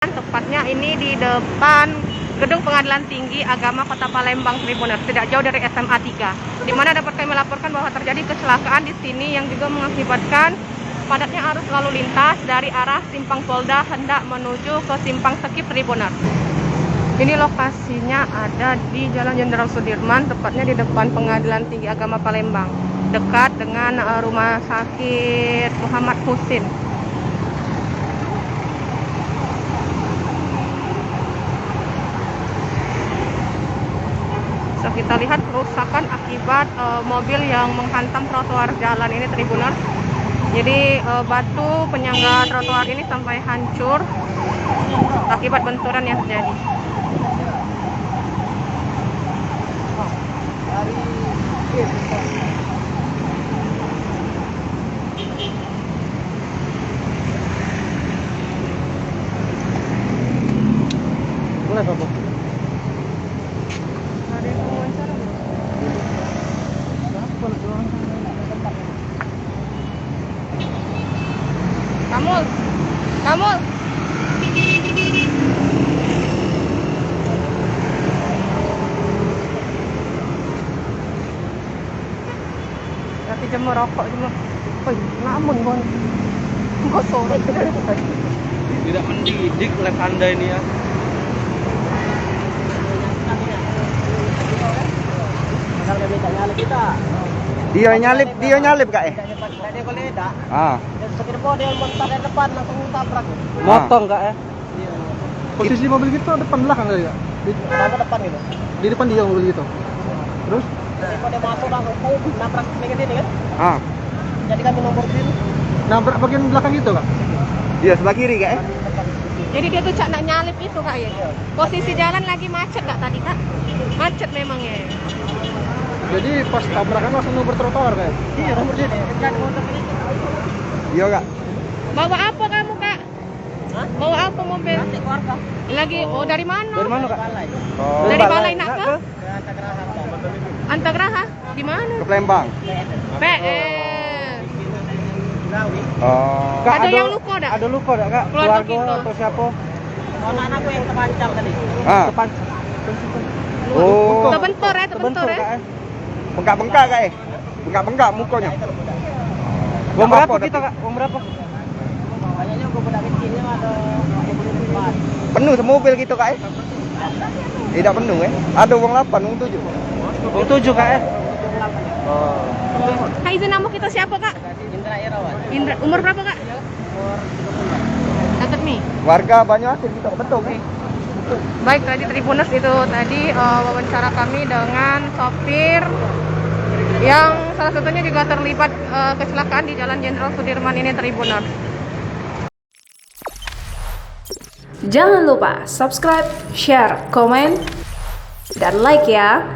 Tepatnya ini di depan Gedung Pengadilan Tinggi Agama Kota Palembang, Tribuners, tidak jauh dari SMA 3, di mana dapat kami laporkan bahwa terjadi kecelakaan di sini yang juga mengakibatkan padatnya arus lalu lintas dari arah Simpang Polda hendak menuju ke Simpang Sekip, Tribuners. Ini lokasinya ada di Jalan Jenderal Sudirman, tepatnya di depan Pengadilan Tinggi Agama Palembang, dekat dengan Rumah Sakit Muhammad Husin. So, kita lihat kerusakan akibat mobil yang menghantam trotoar jalan ini, Tribuners. Jadi batu penyangga trotoar ini sampai hancur akibat benturan yang terjadi. Boleh, Bapak? Ada yang mau wawancara nggak? Kamul, Kamul. Nanti jemur rokok jemur. Oh, namun bon. Kok sore Tidak mendidik lab Anda ini ya. Dia nyalip kak eh? Ah. Motong kak ya? Posisi mobil gitu depan belakang kali ya? Di depan gitu. Di depan dia mobil gitu. Terus? Dia masuk langsung nabrak ini kan? Ah. Jadi kami nomor sini. Nabrak bagian belakang gitu kak? Iya sebelah kiri kak ya? Jadi dia tuh nak nyalip itu kak ya? Posisi jalan lagi macet kak tadi kak? Macet memang ya. Jadi pas tabrakan langsung nomor trotoar kak? Iya nomor sini. Iya kak. Bawa apa kamu kak? Hah? Bawa apa mobil? Keluarga. Lagi, oh dari mana? Dari mana kak? Oh. Dari Balai nak ke? Antagraha? Di mana? Ke Palembang. PS. Oh. Kak, Ada yang luka dak? Ada luka dak kak? Keluarga kita. Atau siapa? Anak-anakku yang terpancar tadi. Ah. Oh. Terbentur ya, terbentur ya. Kak, bengkak-bengkak kak eh? Bengkak-bengkak mukanya. Uang berapa kita kak? Uang berapa? Kayaknya gue bedak kecilnya ada 24. Penuh semobil gitu kak eh? Tidak penuh eh? Ada uang 8, uang 7. Uang 7 kak eh? Oh. Kak izin nama kita siapa kak? Indra Irawan. Indra, umur berapa kak? Umur 30. Catat nih. Warga Banyuasin gitu, betul kan? Baik, tadi Tribuners itu tadi wawancara kami dengan sopir yang salah satunya juga terlibat kecelakaan di Jalan Jenderal Sudirman ini, Tribuners. Jangan lupa subscribe, share, komen, dan like ya.